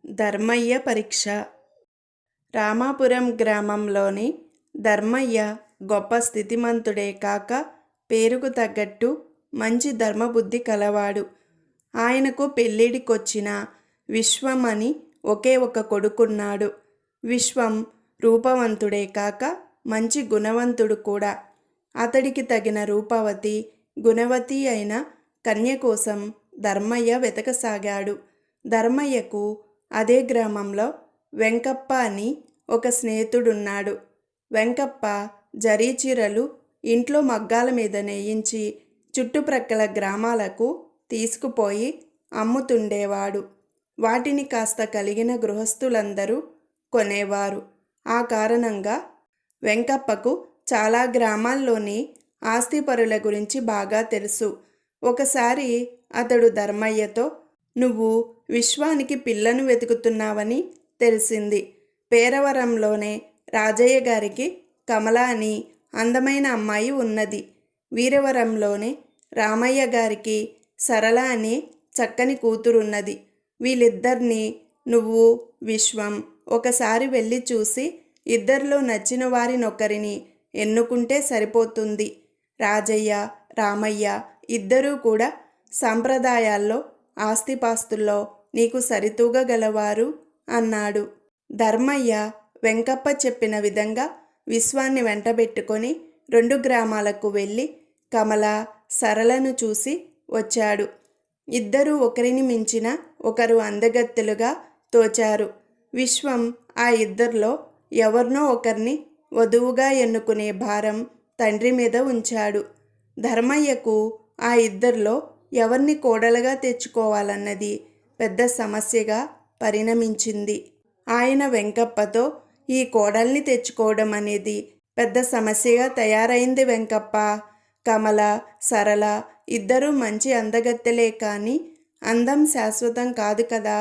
ధర్మయ్య పరీక్ష. రామాపురం గ్రామంలోని ధర్మయ్య గొప్ప స్థితిమంతుడే కాక పేరుకు తగ్గట్టు మంచి ధర్మబుద్ధి కలవాడు. ఆయనకు పెళ్ళిడికొచ్చిన విశ్వం అని ఒకే ఒక కొడుకున్నాడు. విశ్వం రూపవంతుడే కాక మంచి గుణవంతుడు కూడా. అతడికి తగిన రూపవతి, గుణవతి అయిన కన్య కోసం ధర్మయ్య వెతకసాగాడు. ధర్మయ్యకు అదే గ్రామంలో వెంకప్ప అని ఒక స్నేహితుడున్నాడు. వెంకప్ప జరీచీరలు ఇంట్లో మగ్గాల మీద నేయించి చుట్టుప్రక్కల గ్రామాలకు తీసుకుపోయి అమ్ముతుండేవాడు. వాటిని కాస్త కలిగిన గృహస్థులందరూ కొనేవారు. ఆ కారణంగా వెంకప్పకు చాలా గ్రామాల్లోని ఆస్తిపరుల గురించి బాగా తెలుసు. ఒకసారి అతడు ధర్మయ్యతో, నువ్వు విశ్వానికి పిల్లను వెతుకుతున్నావని తెలిసింది. పేరవరంలోనే రాజయ్య గారికి కమల అని అందమైన అమ్మాయి ఉన్నది. వీరవరంలోనే రామయ్య గారికి సరళ అని చక్కని కూతురున్నది. వీళ్ళిద్దరినీ నువ్వు విశ్వం ఒకసారి వెళ్ళి చూసి ఇద్దరిలో నచ్చిన వారినొకరిని ఎన్నుకుంటే సరిపోతుంది. రాజయ్య, రామయ్య ఇద్దరూ కూడా సంప్రదాయాల్లో, ఆస్తిపాస్తుల్లో నీకు సరితూగగలవారు అన్నాడు. ధర్మయ్య వెంకప్ప చెప్పిన విధంగా విశ్వాన్ని వెంటబెట్టుకొని 2 గ్రామాలకు వెళ్ళి కమల, సరళను చూసి వచ్చాడు. ఇద్దరూ ఒకరిని మించిన ఒకరు అందగత్తెలుగా తోచారు. విశ్వం ఆ ఇద్దరిలో ఎవరినో ఒకరిని వధువుగా ఎన్నుకునే భారం తండ్రి మీద ఉంచాడు. ధర్మయ్యకు ఆ ఇద్దరిలో ఎవరిని కోడలుగా తెచ్చుకోవాలన్నది పెద్ద సమస్యగా పరిణమించింది. ఆయన వెంకప్పతో ఈ కోడల్ని తెచ్చుకోవడం అనేది పెద్ద సమస్యగా తయారైంది. వెంకప్ప, కమల, సరళ ఇద్దరూ మంచి అందగత్తెలే కానీ అందం శాశ్వతం కాదు కదా.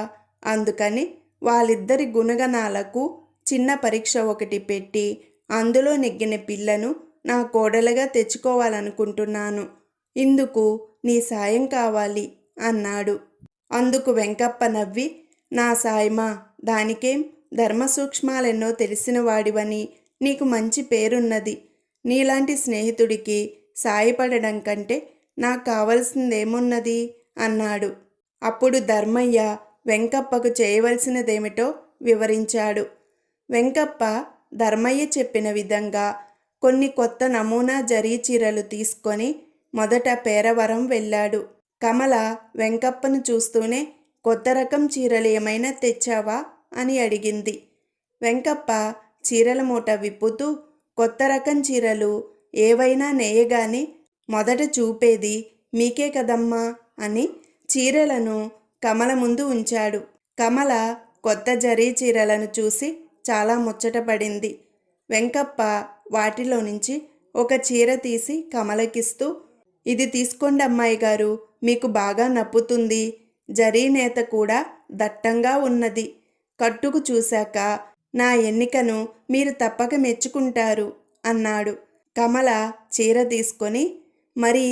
అందుకని వాళ్ళిద్దరి గుణగణాలకు చిన్న పరీక్ష ఒకటి పెట్టి అందులో నెగ్గిన పిల్లను నా కోడలుగా తెచ్చుకోవాలనుకుంటున్నాను. ఇందుకు నీ సాయం కావాలి అన్నాడు. అందుకు వెంకప్ప నవ్వి, నా సాయమా, దానికేం, ధర్మ సూక్ష్మాలెన్నో తెలిసిన వాడివని నీకు మంచి పేరున్నది. నీలాంటి స్నేహితుడికి సాయపడడం కంటే నాకు కావలసిందేమున్నది అన్నాడు. అప్పుడు ధర్మయ్య వెంకప్పకు చేయవలసినదేమిటో వివరించాడు. వెంకప్ప ధర్మయ్య చెప్పిన విధంగా కొన్ని కొత్త నమూనా జరీచీరలు తీసుకొని మొదట పేరవరం వెళ్ళాడు. కమల వెంకప్పను చూస్తూనే, కొత్త రకం చీరలు ఏమైనా తెచ్చావా అని అడిగింది. వెంకప్ప చీరల మూట విప్పుతూ, కొత్త రకం చీరలు ఏవైనా నేయగానే మొదట చూపేది మీకే కదమ్మా అని చీరలను కమల ముందు ఉంచాడు. కమల కొత్త జరీ చీరలను చూసి చాలా ముచ్చటపడింది. వెంకప్ప వాటిలో నుంచి ఒక చీర తీసి కమలకిస్తూ, ఇది తీసుకోండి అమ్మాయి గారు, మీకు బాగా నప్పుతుంది. జరీ నేత కూడా దట్టంగా ఉన్నది. కట్టుకు చూశాక నా ఎన్నికను మీరు తప్పక మెచ్చుకుంటారు అన్నాడు. కమల చీర తీసుకొని, మరి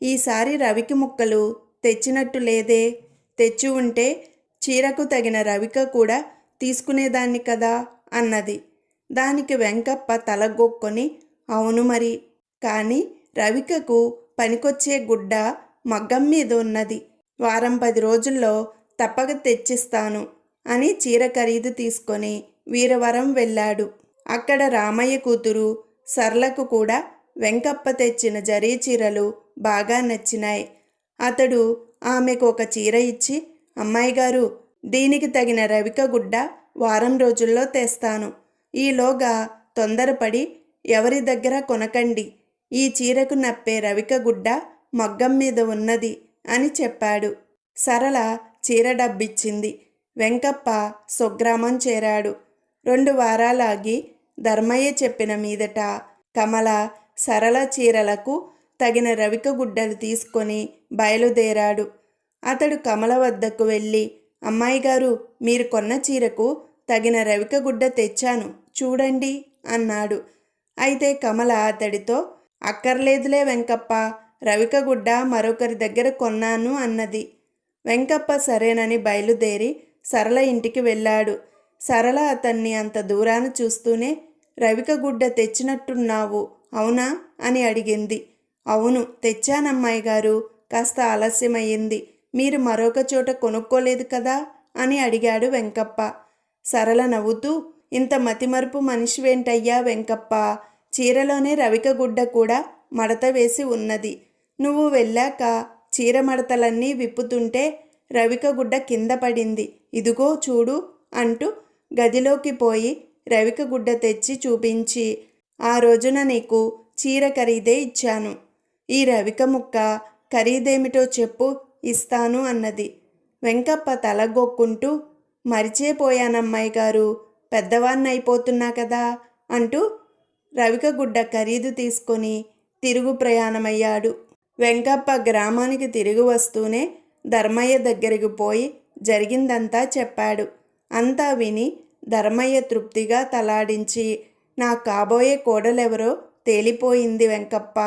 ఈసారి రవికి ముక్కలు తెచ్చినట్టు లేదే, తెచ్చి ఉంటే చీరకు తగిన రవిక కూడా తీసుకునేదాన్ని కదా అన్నది. దానికి వెంకప్ప తలగొక్కొని, అవును మరి, కానీ రవికకు పనికొచ్చే గుడ్డ మగ్గం మీద ఉన్నది. వారం 10 రోజుల్లో తప్పక తెచ్చిస్తాను అని చీర ఖరీదు తీసుకొని వీరవరం వెళ్ళాడు. అక్కడ రామయ్య కూతురు సర్లకు కూడా వెంకప్ప తెచ్చిన జరీ చీరలు బాగా నచ్చినాయి. అతడు ఆమెకు ఒక చీర ఇచ్చి, అమ్మాయి గారు, దీనికి తగిన రవిక గుడ్డ వారం రోజుల్లో తెస్తాను. ఈలోగా తొందరపడి ఎవరి దగ్గర కొనకండి. ఈ చీరకు నప్పే రవిక గుడ్డ మగ్గం మీద ఉన్నది అని చెప్పాడు. సరళ చీర డబ్బిచ్చింది. వెంకప్ప స్వగ్రామం చేరాడు. 2 వారాలాగి ధర్మయ్య చెప్పిన మీదట కమల, సరళ చీరలకు తగిన రవిక గుడ్డలు తీసుకొని బయలుదేరాడు. అతడు కమల వద్దకు వెళ్ళి, అమ్మాయి గారు, మీరు కొన్న చీరకు తగిన రవిక గుడ్డ తెచ్చాను చూడండి అన్నాడు. అయితే కమల అతడితో, అక్కర్లేదులే వెంకప్ప, రవిక గుడ్డ మరొకరి దగ్గర కొన్నాను అన్నది. వెంకప్ప సరేనని బయలుదేరి సరళ ఇంటికి వెళ్ళాడు. సరళ అతన్ని అంత దూరాన చూస్తూనే, రవిక గుడ్డ తెచ్చినట్టున్నావు, అవునా అని అడిగింది. అవును, తెచ్చానమ్మాయి గారు, కాస్త ఆలస్యమయ్యింది. మీరు మరొక చోట కొనుక్కోలేదు కదా అని అడిగాడు వెంకప్ప. సరళ నవ్వుతూ, ఇంత మతిమరుపు మనిషివేంటయ్యా వెంకప్ప, చీరలోనే రవిక గుడ్డ కూడా మడత వేసి ఉన్నది. నువ్వు వెళ్ళాక చీర మడతలన్నీ విప్పుతుంటే రవిక గుడ్డ కింద పడింది, ఇదిగో చూడు అంటూ గదిలోకి పోయి రవిక గుడ్డ తెచ్చి చూపించి, ఆ రోజున నీకు చీర ఖరీదే ఇచ్చాను. ఈ రవిక ముక్క ఖరీదేమిటో చెప్పు, ఇస్తాను అన్నది. వెంకప్ప తలగొక్కుంటూ, మరిచేపోయానమ్మాయి గారు, పెద్దవాన్నైపోతున్నా కదా అంటూ రవిక గుడ్డ ఖరీదు తీసుకొని తిరుగు ప్రయాణమయ్యాడు. వెంకప్ప గ్రామానికి తిరిగి వస్తూనే ధర్మయ్య దగ్గరికి పోయి జరిగిందంతా చెప్పాడు. అంతా విని ధర్మయ్య తృప్తిగా తలాడించి, నా కాబోయే కోడలెవరో తేలిపోయింది వెంకప్ప,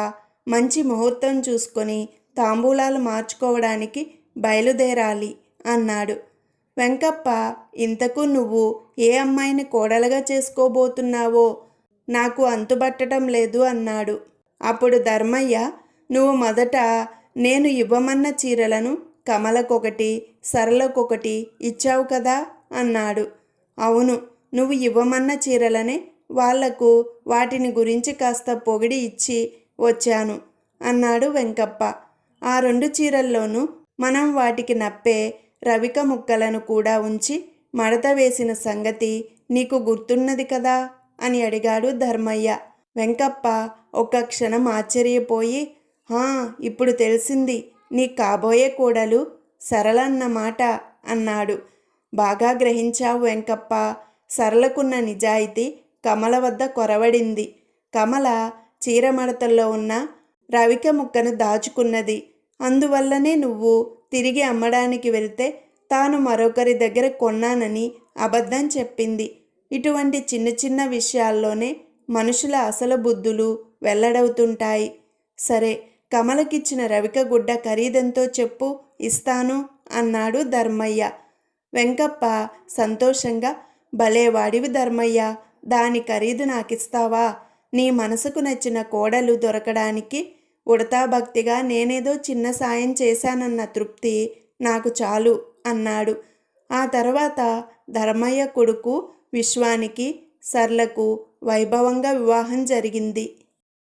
మంచి ముహూర్తం చూసుకొని తాంబూలాలు మార్చుకోవడానికి బయలుదేరాలి అన్నాడు. వెంకప్ప, ఇంతకు నువ్వు ఏ అమ్మాయిని కోడలుగా చేసుకోబోతున్నావో నాకు అంతుబట్టడం లేదు అన్నాడు. అప్పుడు ధర్మయ్య, నువ్వు మొదట నేను ఇవ్వమన్న చీరలను కమలకొకటి, సరళకొకటి ఇచ్చావు కదా అన్నాడు. అవును, నువ్వు ఇవ్వమన్న చీరలనే వాళ్లకు వాటిని గురించి కాస్త పొగిడి ఇచ్చి వచ్చాను అన్నాడు వెంకప్ప. ఆ 2 చీరల్లోనూ మనం వాటికి నప్పే రవిక ముక్కలను కూడా ఉంచి మడత వేసిన సంగతి నీకు గుర్తున్నది కదా అని అడిగాడు ధర్మయ్య. వెంకప్ప ఒక్క క్షణం ఆశ్చర్యపోయి, ఇప్పుడు తెలిసింది, నీ కాబోయే కోడలు సరళన్నమాట అన్నాడు. బాగా గ్రహించావు వెంకప్ప, సరళకున్న నిజాయితీ కమల వద్ద కొరవడింది. కమల చీర మడతల్లో ఉన్న రవిక ముక్కను దాచుకున్నది. అందువల్లనే నువ్వు తిరిగి అమ్మడానికి వెళ్తే తాను మరొకరి దగ్గర కొన్నానని అబద్ధం చెప్పింది. ఇటువంటి చిన్న చిన్న విషయాల్లోనే మనుషుల అసలు బుద్ధులు వెల్లడవుతుంటాయి. సరే, కమలకిచ్చిన రవిక గుడ్డ ఖరీదెంతో చెప్పు, ఇస్తాను అన్నాడు ధర్మయ్య. వెంకప్ప సంతోషంగా, భలేవాడివి ధర్మయ్య, దాని ఖరీదు నాకిస్తావా? నీ మనసుకు నచ్చిన కోడలు దొరకడానికి ఉడతాభక్తిగా నేనేదో చిన్న సాయం చేశానన్న తృప్తి నాకు చాలు అన్నాడు. ఆ తర్వాత ధర్మయ్య కొడుకు విశ్వానికి సర్లకు వైభవంగా వివాహం జరిగింది.